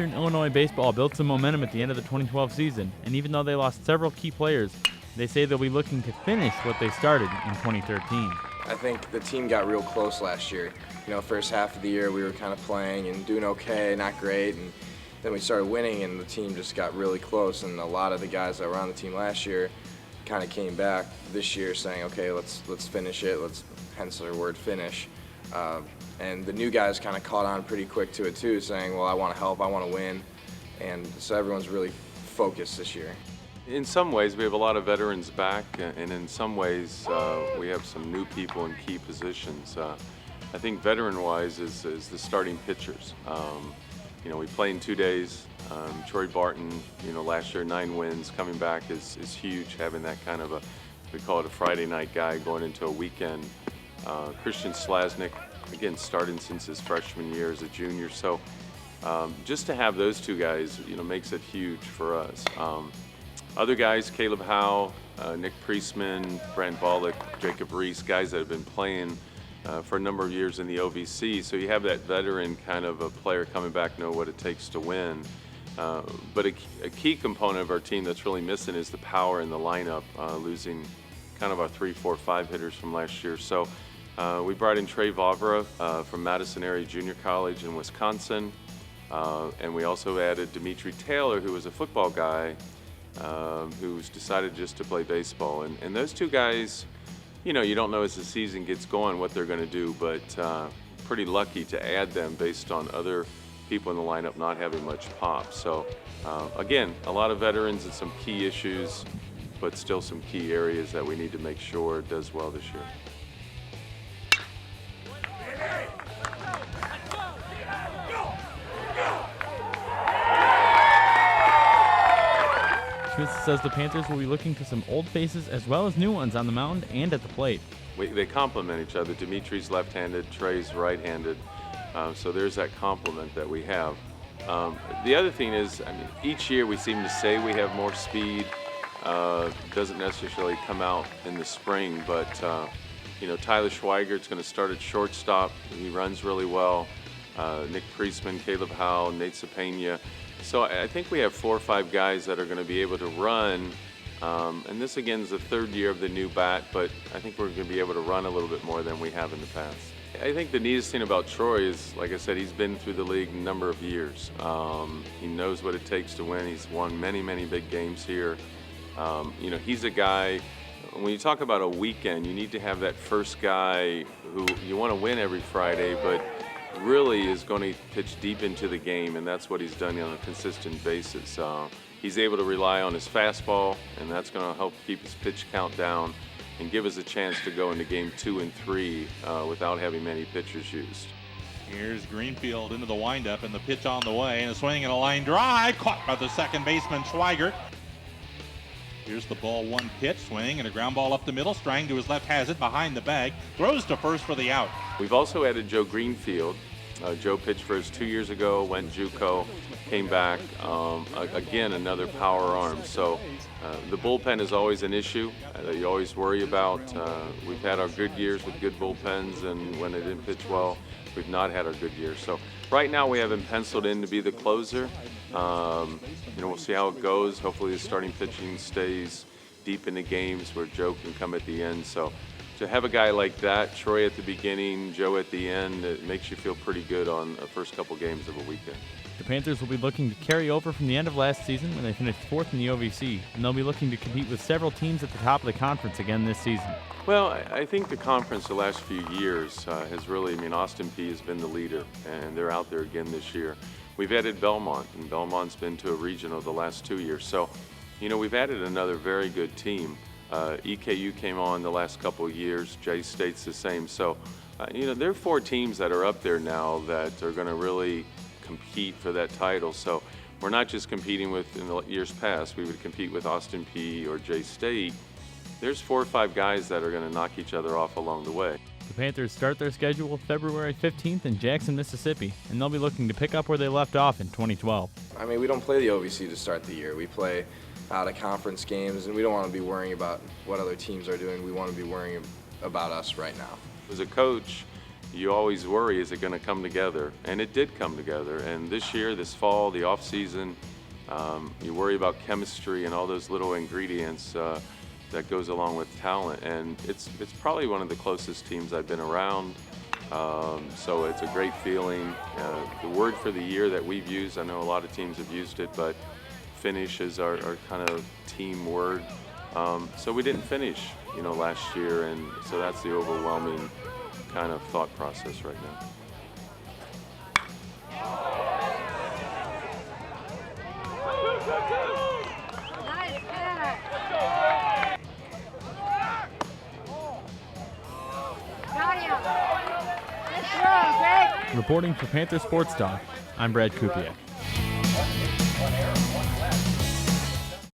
Eastern Illinois baseball built some momentum at the end of the 2012 season, and even though they lost several key players, they say they'll be looking to finish what they started in 2013. I think the team got real close last year. First half of the year we were kind of playing and doing okay, not great, and then we started winning and the team just got really close, and a lot of the guys that were on the team last year kind of came back this year saying, okay, let's finish it, hence our word finish. And the new guys kind of caught on pretty quick to it too, saying, well, I want to help, I want to win, and so everyone's really focused this year. In some ways, we have a lot of veterans back, and in some ways, we have some new people in key positions. I think veteran-wise is the starting pitchers. We play in 2 days. Troy Barton, last year 9 wins, coming back is huge, having that kind of we call it a Friday night guy going into a weekend. Christian Slasnick, again, starting since his freshman year as a junior. So just to have those 2 guys, makes it huge for us. Other guys, Caleb Howe, Nick Priestman, Brant Bollick, Jacob Reese, guys that have been playing for a number of years in the OVC. So you have that veteran kind of a player coming back, know what it takes to win. But a key component of our team that's really missing is the power in the lineup, losing kind of our 3, 4, 5 hitters from last year. So we brought in Trey Vavra from Madison Area Junior College in Wisconsin. And we also added Dimitri Taylor, who was a football guy, who's decided just to play baseball. And those 2 guys, you don't know as the season gets going what they're going to do, but pretty lucky to add them based on other people in the lineup not having much pop. So again, a lot of veterans and some key issues, but still some key areas that we need to make sure it does well this year. Schmitz says the Panthers will be looking to some old faces as well as new ones on the mound and at the plate. They complement each other. Dimitri's left-handed, Trey's right-handed, so there's that complement that we have. The other thing is, each year we seem to say we have more speed. Doesn't necessarily come out in the spring, but Tyler Schweigert's going to start at shortstop. He runs really well. Nick Priestman, Caleb Howe, Nate Sapena. So I think we have 4 or 5 guys that are going to be able to run. And this, again, is the 3rd year of the new bat, but I think we're going to be able to run a little bit more than we have in the past. I think the neatest thing about Troy is, like I said, he's been through the league a number of years. He knows what it takes to win. He's won many, many big games here. He's a guy, when you talk about a weekend, you need to have that first guy who you want to win every Friday, but really is going to pitch deep into the game, and that's what he's done on a consistent basis. He's able to rely on his fastball, and that's going to help keep his pitch count down and give us a chance to go into game 2 and 3 without having many pitchers used. Here's Greenfield into the windup, and the pitch on the way, and a swing and a line drive, caught by the second baseman Schweigert. Here's the ball, 1 pitch, swing, and a ground ball up the middle. Strang to his left has it behind the bag, throws to first for the out. We've also added Joe Greenfield. Joe pitched for us 2 years ago, went JUCO, came back. Again, another power arm. So the bullpen is always an issue that you always worry about. We've had our good years with good bullpens, and when they didn't pitch well, we've not had our good years. So right now we have him penciled in to be the closer. We'll see how it goes. Hopefully the starting pitching stays deep in the games where Joe can come at the end. So to have a guy like that, Troy at the beginning, Joe at the end, it makes you feel pretty good on the first couple games of a weekend. The Panthers will be looking to carry over from the end of last season when they finished 4th in the OVC, and they'll be looking to compete with several teams at the top of the conference again this season. Well, I think the conference the last few years has really, Austin Peay has been the leader, and they're out there again this year. We've added Belmont, and Belmont's been to a regional the last 2 years. So, we've added another very good team. EKU came on the last couple of years. J-State's the same. So, there are 4 teams that are up there now that are going to really compete for that title. So we're not just competing with, in the years past, we would compete with Austin Peay or J-State. There's 4 or 5 guys that are going to knock each other off along the way. The Panthers start their schedule February 15th in Jackson, Mississippi, and they'll be looking to pick up where they left off in 2012. We don't play the OVC to start the year. We play out of conference games, and we don't want to be worrying about what other teams are doing. We want to be worrying about us right now. As a coach, you always worry, is it going to come together? And it did come together. And this year, this fall, the off season, you worry about chemistry and all those little ingredients that goes along with talent. And it's probably one of the closest teams I've been around. So it's a great feeling. The word for the year that we've used, I know a lot of teams have used it, but finish is our kind of team word. So we didn't finish, last year, and so that's the overwhelming kind of thought process right now. Reporting for Panther Sports Talk, I'm Brad Kupiak.